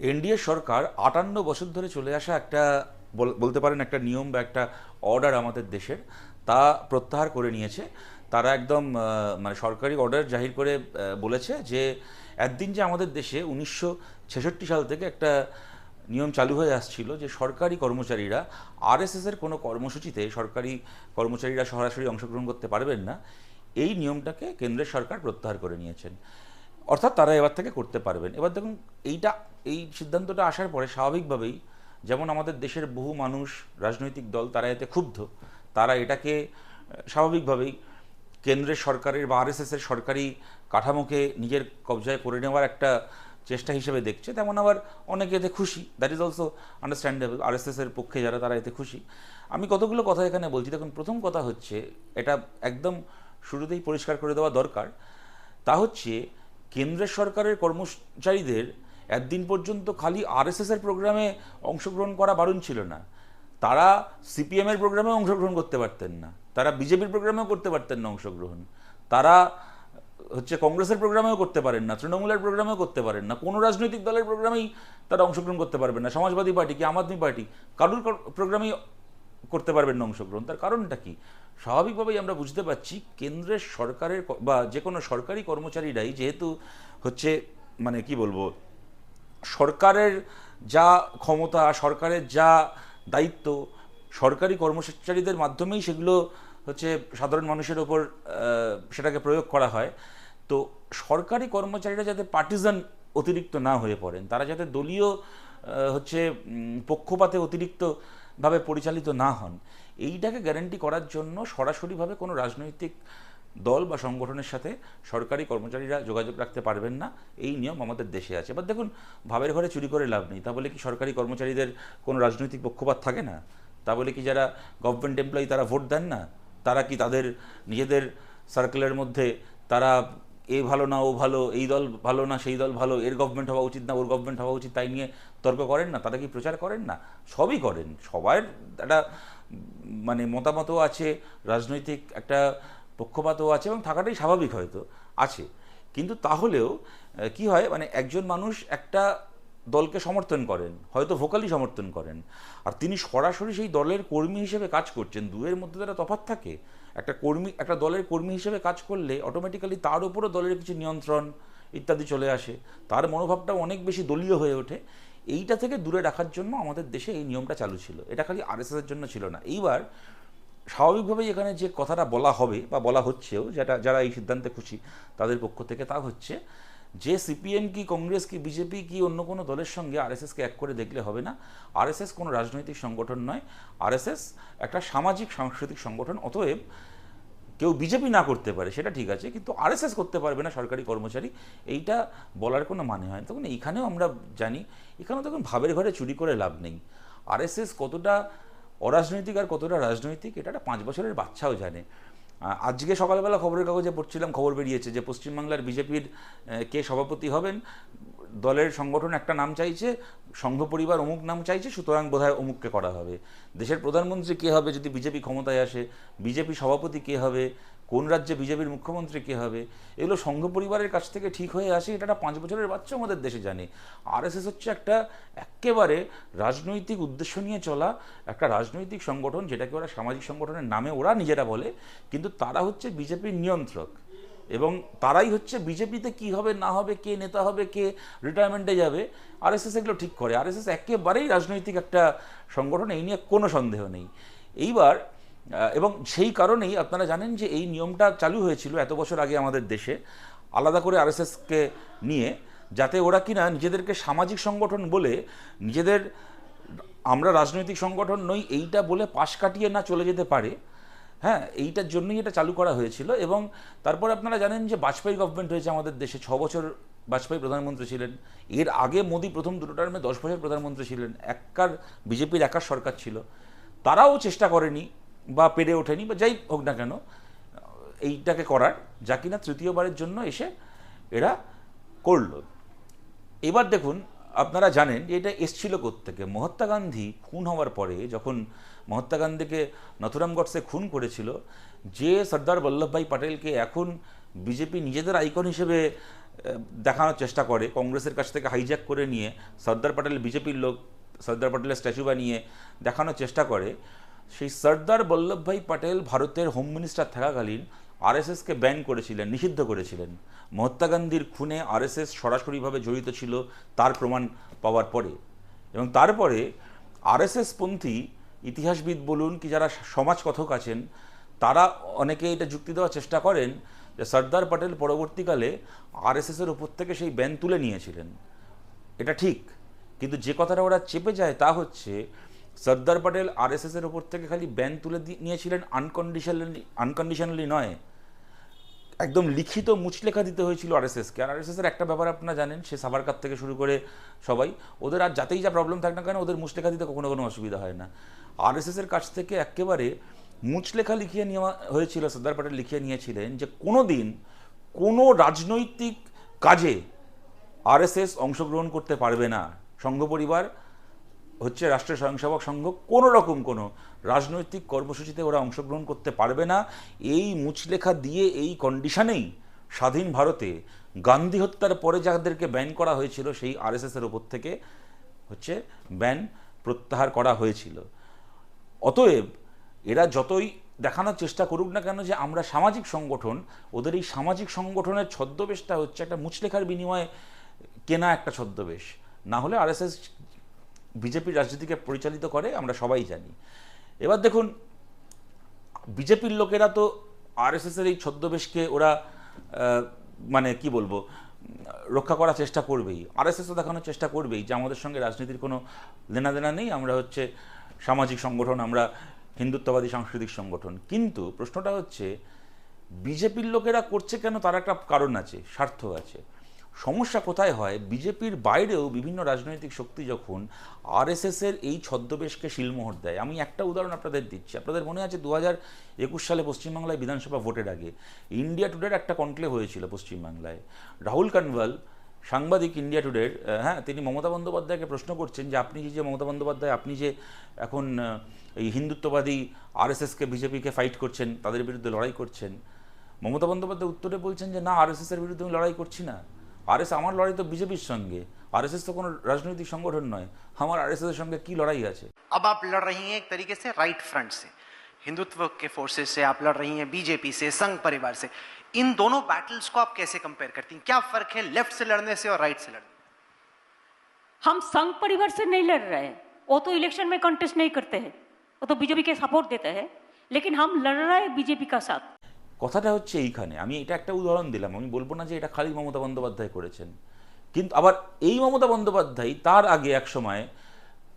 NDA সরকার ৫৮ বছর ধরে চলে আসা একটা বলতে পারেন একটা নিয়ম বা একটা অর্ডার আমাদের দেশের, তা প্রত্যাহার করে নিয়েছে। তারা একদম মানে সরকারি অর্ডার জাহির করে বলেছে যে একদিন যে আমাদের দেশে ১৯৬৬ সাল থেকে একটা নিয়ম চালু হয়ে আসছিল যে সরকারি কর্মচারীরা আরএসএসের কোনো কর্মসূচিতে সরকারি কর্মচারীরা সরাসরি অংশগ্রহণ করতে পারবেন না। এই নিয়মটাকে কেন্দ্রের সরকার প্রত্যাহার করে নিয়েছেন, অর্থাৎ তারা এবার থেকে করতে পারবেন। এবার দেখুন, এইটা এই সিদ্ধান্তটা আসার পরে স্বাভাবিকভাবেই যেমন আমাদের দেশের বহু মানুষ, রাজনৈতিক দল তারা এতে ক্ষুব্ধ। তারা এটাকে স্বাভাবিকভাবেই কেন্দ্রের সরকারের বা আরএসএসের সরকারি কাঠামোকে নিজের কবজায় করে নেওয়ার একটা চেষ্টা হিসেবে দেখছে। তেমন আবার অনেকে এতে খুশি, দ্যাট ইজ অলসো আন্ডারস্ট্যান্ডেবল। আরএসএসের পক্ষে যারা তারা এতে খুশি। আমি কতগুলো কথা এখানে বলছি। দেখুন, প্রথম কথা হচ্ছে, এটা একদম শুরুতেই পরিষ্কার করে দেওয়া দরকার, তা হচ্ছে কেন্দ্রের সরকারের কর্মচারীদের একদিন পর্যন্ত খালি আরএসএসের প্রোগ্রামে অংশগ্রহণ করা বারণ ছিল না। তারা সিপিএমের প্রোগ্রামেও অংশগ্রহণ করতে পারতেন না, তারা বিজেপির প্রোগ্রামেও করতে পারতেন না অংশগ্রহণ, তারা কংগ্রেসের প্রোগ্রামেও করতে পারেন না, তৃণমূলের প্রোগ্রামেও করতে পারেন না, কোনো রাজনৈতিক দলের প্রোগ্রামেই তারা অংশগ্রহণ করতে পারবেন না। সমাজবাদী পার্টি কি, আম আদমি পার্টি, কারুর প্রোগ্রামেই করতে পারবেন না অংশগ্রহণ। তার কারণটা কি? স্বাভাবিকভাবেই আমরা বুঝতে পারছি কেন্দ্রের সরকারের বা যে কোনো সরকারি কর্মচারীরাই যেহেতু হচ্ছে, মানে কি বলবো, সরকারের যা ক্ষমতা, সরকারের যা দায়িত্ব, সরকারি কর্মচারীদের মাধ্যমেই সেগুলো সাধারণ মানুষের ওপর সেটাকে প্রয়োগ করা হয়। তো সরকারি কর্মচারীরা যাতে পার্টিজান অতিরিক্ত না হয়ে পড়েন, তারা যাতে দলীয় পক্ষপাতে অতিরিক্তভাবে পরিচালিত না হন, এইটাকে গ্যারান্টি করার জন্য সরাসরিভাবে কোনো রাজনৈতিক দল বা সংগঠনের সাথে সরকারি কর্মচারীরা যোগাযোগ রাখতে পারবেন না, এই নিয়ম আমাদের দেশে আছে। এবার দেখুন, ভাবের ঘরে চুরি করে লাভ নেই। তা বলে কি সরকারি কর্মচারীদের কোনো রাজনৈতিক পক্ষপাত থাকে না? তা বলে কি যারা গভর্নমেন্ট এমপ্লয়ি তারা ভোট দেন না? তারা কি তাদের নিজেদের সার্কেলের মধ্যে তারা এ ভালো না ও ভালো, এই দল ভালো না সেই দল ভালো, এর গভর্নমেন্ট হওয়া উচিত না ওর গভর্নমেন্ট হওয়া উচিত, তাই নিয়ে তর্ক করেন না? তারা কি প্রচার করেন না? সবই করেন। সবার একটা মানে মতামতও আছে, রাজনৈতিক একটা পক্ষপাতও আছে, এবং থাকাটাই স্বাভাবিক হয়তো আছে। কিন্তু তাহলেও কি হয়, মানে একজন মানুষ একটা দলকে সমর্থন করেন, হয়তো ভোকালি সমর্থন করেন, আর তিনি সরাসরি সেই দলের কর্মী হিসেবে কাজ করছেন। দুয়ের মধ্যে তারা তফাৎ থাকে। একটা কর্মী একটা দলের কর্মী হিসেবে কাজ করলে অটোমেটিক্যালি তার উপরও দলের কিছু নিয়ন্ত্রণ ইত্যাদি চলে আসে, তার মনোভাবটাও অনেক বেশি দলীয় হয়ে ওঠে। এইটা থেকে দূরে রাখার জন্য আমাদের দেশে এই নিয়মটা চালু ছিল। এটা খালি আরএসএসের জন্য ছিল না। এইবার স্বাভাবিকভাবেই এখানে যে কথাটা বলা হবে বা বলা হচ্ছেও, যেটা যারা এই সিদ্ধান্তে খুশি তাদের পক্ষ থেকে, তা হচ্ছে যে সিপিএম কি, কংগ্রেস কি, বিজেপি কি, অন্য কোনো দলের সঙ্গে আরএসএসকে এক করে দেখলে হবে না। আরএসএস কোনো রাজনৈতিক সংগঠন নয়, আরএসএস একটা সামাজিক সাংস্কৃতিক সংগঠন। অতএব কেউ বিজেপি না করতে পারে সেটা ঠিক আছে, কিন্তু আরএসএস করতে পারবে না সরকারি কর্মচারী, এইটা বলার কোনো মানে হয় না। তখন এইখানেও আমরা জানি, এখানেও তখন ভাবের ঘরে চুরি করে লাভ নেই। আরএসএস কতটা অরাজনৈতিক আর কতটা রাজনৈতিক, এটা একটা 5 বছরের বাচ্চাও জানে। আজকে সকালবেলা খবরের কাগজে পড়ছিলাম, খবর বেরিয়েছে যে পশ্চিমবাংলার বিজেপির কে সভাপতি হবেন, দলের সংগঠন একটা নাম চাইছে, সংঘ পরিবার অমুক নাম চাইছে, সুতরাং বোধহয় অমুককে করা হবে। দেশের প্রধানমন্ত্রী কে হবে যদি বিজেপি ক্ষমতায় আসে, বিজেপি সভাপতি কে হবে, কোন রাজ্যে বিজেপির মুখ্যমন্ত্রী কে হবে, এগুলো সংঘ পরিবারের কাছ থেকে ঠিক হয়ে আসে। এটা একটা 5 বছরের বাচ্চা আমাদের দেশে জানে। আরএসএস হচ্ছে একটা একেবারে রাজনৈতিক উদ্দেশ্য নিয়ে চলা একটা রাজনৈতিক সংগঠন, যেটাকে ওরা সামাজিক সংগঠনের নামে ওরা নিজেরা বলে, কিন্তু তারা হচ্ছে বিজেপির নিয়ন্ত্রক, এবং তারাই হচ্ছে বিজেপিতে কি হবে না হবে, কে নেতা হবে, কে রিটায়ারমেন্টে যাবে, আরএসএস এগুলো ঠিক করে। আরএসএস একেবারেই রাজনৈতিক একটা সংগঠন, এই নিয়ে কোনো সন্দেহ নেই। এইবার এবং সেই কারণেই আপনারা জানেন যে এই নিয়মটা চালু হয়েছিল এত বছর আগে আমাদের দেশে, আলাদা করে আরএসএসকে নিয়ে, যাতে ওরা কিনা নিজেদেরকে সামাজিক সংগঠন বলে, নিজেদের আমরা রাজনৈতিক সংগঠন নই এইটা বলে পাশ কাটিয়ে না চলে যেতে পারে। হ্যাঁ, এইটার জন্যই এটা চালু করা হয়েছিল। এবং তারপর আপনারা জানেন যে বাজপেয়ী গভর্নমেন্ট হয়েছে আমাদের দেশে, 6 বছর বাজপেয়ী প্রধানমন্ত্রী ছিলেন। এর আগে মোদী প্রথম 2 টার্মে 10 বছর প্রধানমন্ত্রী ছিলেন। বিজেপির একার সরকার ছিল, তারাও চেষ্টা করেনি বা পেরে ওঠেনি বা যাই হোক না কেন এইটাকে করার, যা কিনা তৃতীয়বারের জন্য এসে এরা করল। এবার দেখুন, আপনারা জানেন যে এটা এসছিল কোত্থেকে। মহাত্মা গান্ধী খুন হওয়ার পরে, যখন মহাত্মা গান্ধীকে নথুরাম গডসে খুন করেছিল, যে সর্দার বল্লভভাই প্যাটেলকে এখন বিজেপি নিজেদের আইকন হিসেবে দেখানোর চেষ্টা করে, কংগ্রেসের কাছ থেকে হাইজ্যাক করে নিয়ে সর্দার প্যাটেল, বিজেপির লোক সর্দার প্যাটেলের স্ট্যাচু বানিয়ে দেখানোর চেষ্টা করে, সেই সর্দার বল্লভভাই প্যাটেল ভারতের হোম মিনিস্টার থাকাকালীন আরএসএসকে ব্যান করেছিলেন, নিষিদ্ধ করেছিলেন। মহাত্মা গান্ধীর খুনে আরএসএস সরাসরিভাবে জড়িত ছিল তার প্রমাণ পাওয়ার পরে। এবং তারপরে আরএসএস পন্থী ইতিহাসবিদ বলুন কি যারা সমাজ কথক আছেন, তারা অনেকে এটা যুক্তি দেওয়ার চেষ্টা করেন যে সর্দার প্যাটেল পরবর্তীকালে আরএসএসের ওপর থেকে সেই ব্যান তুলে নিয়েছিলেন। এটা ঠিক, কিন্তু যে কথাটা ওরা চেপে যায় তা হচ্ছে সর্দার প্যাটেল আরএসএসের ওপর থেকে খালি ব্যান তুলে নিয়েছিলেন আনকন্ডিশনালি নয়, একদম লিখিত মুচলেখা দিতে হয়েছিল আরএসএসকে। আর আরএসএসের একটা ব্যাপার আপনারা জানেন, সে সাভারকার থেকে শুরু করে সবাই, ওদের আর যাতেই যা প্রবলেম থাক না কেন, ওদের মুচলেখা দিতে কখনো কোনো অসুবিধা হয় না। আরএসএসের কাছ থেকে একেবারে মুচলেখা লিখিয়ে নেওয়া হয়েছিল, সর্দার প্যাটেল লিখিয়ে নিয়েছিলেন যে কোনো দিন কোনো রাজনৈতিক কাজে আরএসএস অংশগ্রহণ করতে পারবে না। সংঘ পরিবার হচ্ছে রাষ্ট্রীয় স্বয়ংসেবক সংঘ, কোনো রকম কোনো রাজনৈতিক কর্মসূচিতে ওরা অংশগ্রহণ করতে পারবে না। এই মুচলেখা দিয়ে এই কন্ডিশনেই স্বাধীন ভারতে গান্ধী হত্যার পরে যাদেরকে ব্যান করা হয়েছিল সেই আরএসএসের ওপর থেকে হচ্ছে ব্যান প্রত্যাহার করা হয়েছিল। অতএব এরা যতই দেখানোর চেষ্টা করুক না কেন যে আমরা সামাজিক সংগঠন, ওদের এই সামাজিক সংগঠনের ছদ্মবেশটা হচ্ছে একটা মুচলেখার বিনিময়ে কেনা একটা ছদ্মবেশ। না হলে আরএসএস বিজেপির রাজনীতিকে পরিচালিত করে আমরা সবাই জানি। এবার দেখুন, বিজেপির লোকেরা তো আরএসএসের এই ছদ্মবেশকে ওরা মানে কি বলবো, রক্ষা করার চেষ্টা করবেই। আরএসএসও দেখানোর চেষ্টা করবেই যে আমাদের সঙ্গে রাজনীতির কোনো লেনাদেনা নেই, আমরা হচ্ছে সামাজিক সংগঠন, আমরা হিন্দুত্ববাদী সাংস্কৃতিক সংগঠন। কিন্তু প্রশ্নটা হচ্ছে বিজেপির লোকেরা করছে কেন, তার একটা কারণ আছে, স্বার্থ আছে। সমস্যা কোথায় হয়, বিজেপির বাইরেও বিভিন্ন রাজনৈতিক শক্তি যখন আরএসএসের এই ছদ্মবেশকে শিলমোহর দেয়। আমি একটা উদাহরণ আপনাদের দিচ্ছি। আপনাদের মনে আছে 2021 সালে পশ্চিমবাংলায় বিধানসভা ভোটের আগে ইন্ডিয়া টুডের একটা কনক্লেভ হয়েছিল পশ্চিমবাংলায়। রাহুল কানওয়াল, সাংবাদিক ইন্ডিয়া টুডের, হ্যাঁ, তিনি মমতা বন্দ্যোপাধ্যায়কে প্রশ্ন করছেন যে আপনি যে মমতা বন্দ্যোপাধ্যায়, আপনি যে এখন এই হিন্দুত্ববাদী আরএসএসকে, বিজেপিকে ফাইট করছেন, তাদের বিরুদ্ধে লড়াই করছেন। মমতা বন্দ্যোপাধ্যায় উত্তরে বলছেন যে না, আরএসএসের বিরুদ্ধে আমি লড়াই করছি না, আমার লড়াই তো বিজেপির সঙ্গে, আরএসএস তো কোনো রাজনৈতিক সংগঠন নয়, আমার আরএসএস এর সঙ্গে কি লড়াই আছে। अब आप लड़ रही हैं एक तरीके से राइट फ्रंट से, हिंदुत्व के फोर्सेस से, आप लड़ रही हैं बीजेपी से, संघ परिवार से। इन दोनों बैटल्स को आप कैसे कंपेयर करती हैं? क्या फर्क है लेफ्ट से लड़ने से और राइट से लड़ने? हम संघ परिवार से नहीं लड़ रहे हैं, वो तो इलेक्शन में कंटेस्ट नहीं करते हैं, वो तो बीजेपी के सपोर्ट देते हैं, लेकिन हम लड़ रहे हैं बीजेपी का साथ। কথাটা হচ্ছে এইখানে, আমি এটা একটা উদাহরণ দিলাম, আমি বলবো না যে এটা খালি মমতা বন্দ্যোপাধ্যায় করেছেন। কিন্তু আবার এই মমতা বন্দ্যোপাধ্যায় তার আগে এক সময়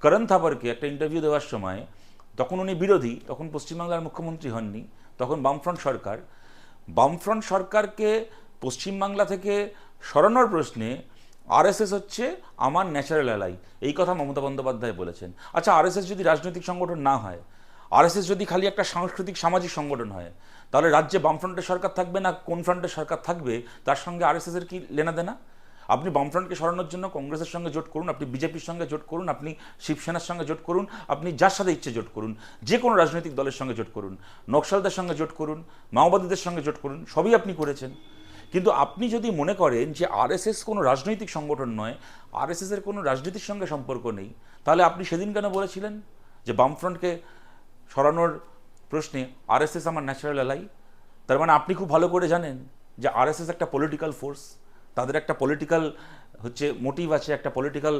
করণ থাপারকে একটা ইন্টারভিউ দেওয়ার সময়, তখন উনি বিরোধী, তখন পশ্চিমবাংলার মুখ্যমন্ত্রী হননি, তখন বামফ্রন্ট সরকার, বামফ্রন্ট সরকারকে পশ্চিমবাংলা থেকে সরানোর প্রশ্নে আরএসএস হচ্ছে আমার ন্যাচারাল অ্যালাই, এই কথা মমতা বন্দ্যোপাধ্যায় বলেছেন। আচ্ছা, আরএসএস যদি রাজনৈতিক সংগঠন না হয়, আরএসএস যদি খালি একটা সাংস্কৃতিক সামাজিক সংগঠন হয়, তাহলে রাজ্যে বামফ্রন্টের সরকার থাকবে না, কোন ফ্রন্টের সরকার থাকবে তার সঙ্গে আরএসএসের কি লেনাদেনা? আপনি বামফ্রন্টকে সরানোর জন্য কংগ্রেসের সঙ্গে জোট করুন, আপনি বিজেপির সঙ্গে জোট করুন, আপনি শিবসেনার সঙ্গে জোট করুন, আপনি যার সাথে ইচ্ছে জোট করুন, যে কোনো রাজনৈতিক দলের সঙ্গে জোট করুন, নকশালদের সঙ্গে জোট করুন, মাওবাদীদের সঙ্গে জোট করুন, সবই আপনি করেছেন। কিন্তু আপনি যদি মনে করেন যে আরএসএস কোনো রাজনৈতিক সংগঠন নয়, আরএসএসের কোনো রাজনীতির সঙ্গে সম্পর্ক নেই, তাহলে আপনি সেদিন কেন বলেছিলেন যে বামফ্রন্টকে সরানোর প্রশ্নে আরএসএস আমার ন্যাচারাল অ্যালাই? তার মানে আপনি খুব ভালো করে জানেন যে আরএসএস একটা পলিটিক্যাল ফোর্স, তাদের একটা পলিটিক্যাল হচ্ছে মোটিভ আছে, একটা পলিটিক্যাল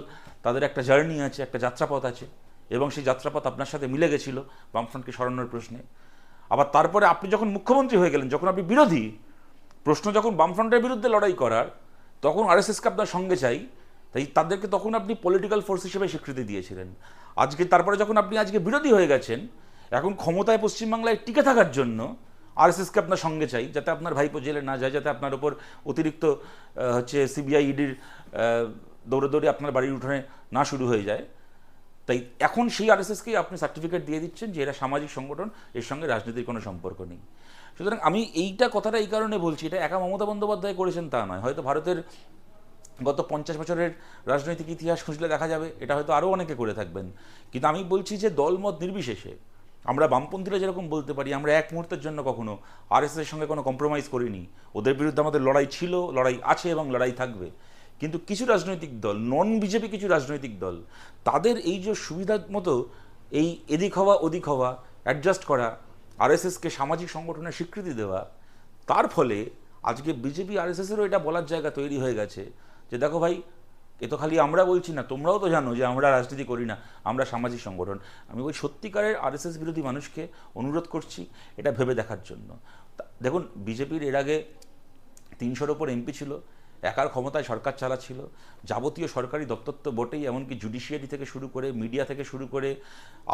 তাদের একটা জার্নি আছে, একটা যাত্রাপথ আছে, এবং সেই যাত্রাপথ আপনার সাথে মিলে গেছিল বামফ্রন্টকে সরানোর প্রশ্নে। আবার তারপরে আপনি যখন মুখ্যমন্ত্রী হয়ে গেলেন, যখন আপনি বিরোধী, প্রশ্ন যখন বামফ্রন্টের বিরুদ্ধে লড়াই করার, তখন আরএসএসকে আপনার সঙ্গে চাই, তাই তাদেরকে তখন আপনি পলিটিক্যাল ফোর্স হিসেবে স্বীকৃতি দিয়েছিলেন। আজকে তারপরে যখন আপনি আজকে বিরোধী হয়ে গেছেন, এখন ক্ষমতায় পশ্চিমবাংলায় টিকে থাকার জন্য আরএসএসকে আপনার সঙ্গে চাই, যাতে আপনার ভাইপো জেলে না যায়, যাতে আপনার ওপর অতিরিক্ত হচ্ছে সিবিআই ইডির দৌড়ে আপনার বাড়ির উঠোনে না শুরু হয়ে যায়। তাই এখন সেই আরএসএসকেই আপনি সার্টিফিকেট দিয়ে দিচ্ছেন যে এরা সামাজিক সংগঠন, এর সঙ্গে রাজনীতির কোনো সম্পর্ক নেই। সুতরাং আমি এইটা কথাটা এই কারণে বলছি, এটা একা মমতা বন্দ্যোপাধ্যায় করেছেন তা নয়, হয়তো ভারতের গত 50 বছরের রাজনৈতিক ইতিহাস খুঁজলে দেখা যাবে এটা হয়তো আরও অনেকে করে থাকবেন। কিন্তু আমি বলছি যে দলমত নির্বিশেষে আমরা বামপন্থীরা যেরকম বলতে পারি আমরা এক মুহূর্তের জন্য কখনো আরএসএসের সঙ্গে কোনো কম্প্রোমাইজ করিনি, ওদের বিরুদ্ধে আমাদের লড়াই ছিল, লড়াই আছে এবং লড়াই থাকবে। কিন্তু কিছু রাজনৈতিক দল, নন বিজেপি কিছু রাজনৈতিক দল, তাদের এই যে সুবিধা মতো এই এদিক হওয়া ওদিক হওয়া, অ্যাডজাস্ট করা, আরএসএসকে সামাজিক সংগঠনের স্বীকৃতি দেওয়া, তার ফলে আজকে বিজেপি আরএসএসেরও এটা বলার জায়গা তৈরি হয়ে গেছে যে দেখো ভাই, এ তো খালি আমরা বলছি না, তোমরাও তো জানো যে আমরা রাজনীতি করি না, আমরা সামাজিক সংগঠন। আমি ওই সত্যিকারের আরএসএস বিরোধী মানুষকে অনুরোধ করছি এটা ভেবে দেখার জন্য। দেখুন, বিজেপির এর আগে 300-র ওপর এমপি ছিল, একার ক্ষমতায় সরকার চালাচ্ছিল, যাবতীয় সরকারি দপ্তর তো বটেই, এমনকি জুডিশিয়ারি থেকে শুরু করে, মিডিয়া থেকে শুরু করে,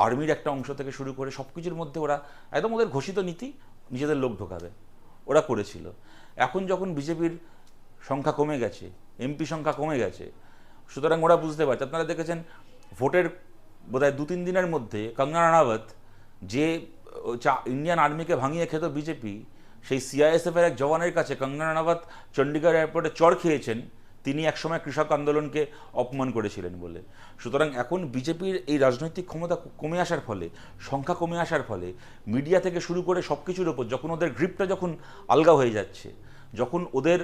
আর্মির একটা অংশ থেকে শুরু করে সব কিছুর মধ্যে ওরা একদম ওদের ঘোষিত নীতি, নিজেদের লোক ঢোকাবে, ওরা করেছিল। এখন যখন বিজেপির সংখ্যা কমে গেছে, এমপি সংখ্যা কমে গেছে, সুতরাং ওরা বুঝতে পারছে। আপনারা দেখেছেন ভোটের বোধহয় 2-3 দিনের মধ্যে কঙ্গনা রানাওয়াত যে ইন্ডিয়ান আর্মিকে ভাঙিয়ে খেত বিজেপি, সেই সিআইএসএফের এক জওয়ানের কাছে কঙ্গনা রানাওয়াত চণ্ডীগড় এয়ারপোর্টে চড় খেয়েছেন, তিনি একসময় কৃষক আন্দোলনকে অপমান করেছিলেন বলে। সুতরাং এখন বিজেপির এই রাজনৈতিক ক্ষমতা কমে আসার ফলে, সংখ্যা কমে আসার ফলে, মিডিয়া থেকে শুরু করে সব কিছুর ওপর যখন ওদের গ্রিপটা যখন আলগা হয়ে যাচ্ছে, যখন ওদের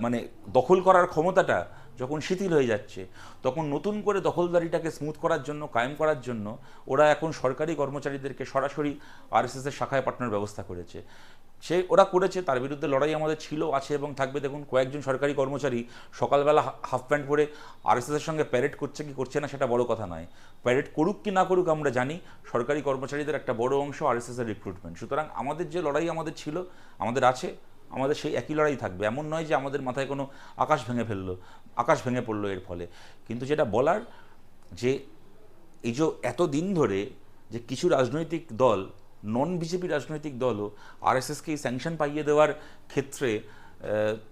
মানে দখল করার ক্ষমতাটা যখন শিথিল হয়ে যাচ্ছে, তখন নতুন করে দখলদারিটাকে স্মুথ করার জন্য, কায়েম করার জন্য ওরা এখন সরকারি কর্মচারীদেরকে সরাসরি আরএসএসের শাখায় পাঠানোর ব্যবস্থা করেছে। ওরা করেছে, তার বিরুদ্ধে লড়াই আমাদের ছিল, আছে এবং থাকবে। দেখুন, কয়েকজন সরকারি কর্মচারী সকালবেলা হাফ প্যান্ট পরে আরএসএসের সঙ্গে প্যারেড করছে কি করছে না সেটা বড় কথা নয়, প্যারেড করুক কি না করুক আমরা জানি সরকারি কর্মচারীদের একটা বড় অংশ আরএসএসের রিক্রুটমেন্ট। সুতরাং আমাদের যে লড়াই আমাদের ছিল, আমাদের আছে, আমাদের সেই একই লড়াই থাকবে। এমন নয় যে আমাদের মাথায় কোনো আকাশ ভেঙে পড়লো এর ফলে। কিন্তু যেটা বলার, যে এই যে এত দিন ধরে যে কিছু রাজনৈতিক দল, নন বিজেপি রাজনৈতিক দলও আরএসএসকে এই স্যাংশন পাইয়ে দেওয়ার ক্ষেত্রে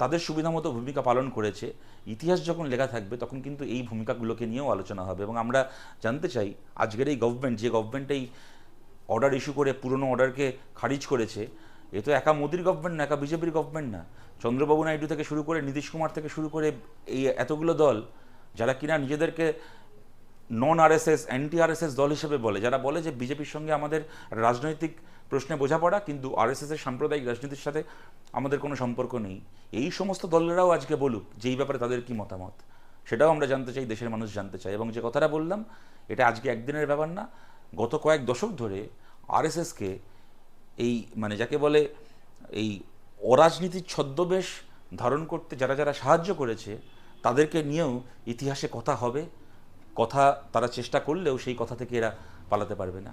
তাদের সুবিধা মতো ভূমিকা পালন করেছে, ইতিহাস যখন লেখা থাকবে তখন কিন্তু এই ভূমিকাগুলোকে নিয়েও আলোচনা হবে। এবং আমরা জানতে চাই, আজকের এই গভর্নমেন্ট, যে গভর্নমেন্ট এই অর্ডার ইস্যু করে পুরনো অর্ডারকে খারিজ করেছে, এ তো একা মোদির গভর্নমেন্ট না, একা বিজেপির গভর্নমেন্ট না। চন্দ্রবাবু নাইডু থেকে শুরু করে, নীতিশ কুমার থেকে শুরু করে, এই এতগুলো দল যারা কিনা নিজেদেরকে নন আরএসএস, অ্যান্টি আরএসএস দল হিসেবে বলে, যারা বলে যে বিজেপির সঙ্গে আমাদের রাজনৈতিক প্রশ্নে বোঝাপড়া, কিন্তু আরএসএসের সাম্প্রদায়িক রাজনীতির সাথে আমাদের কোনো সম্পর্ক নেই, এই সমস্ত দলেরাও আজকে বলুক যে এই ব্যাপারে তাদের কি মতামত, সেটাও আমরা জানতে চাই, দেশের মানুষ জানতে চায়। এবং যে কথাটা বললাম, এটা আজকে একদিনের ব্যাপার না, গত কয়েক দশক ধরে আরএসএসকে এই মানে যাকে বলে এই অরাজনীতির ছদ্মবেশ ধারণ করতে যারা যারা সাহায্য করেছে, তাদেরকে নিয়েও ইতিহাসে কথা হবে। কথা তারা চেষ্টা করলেও সেই কথা থেকে এরা পালাতে পারবে না।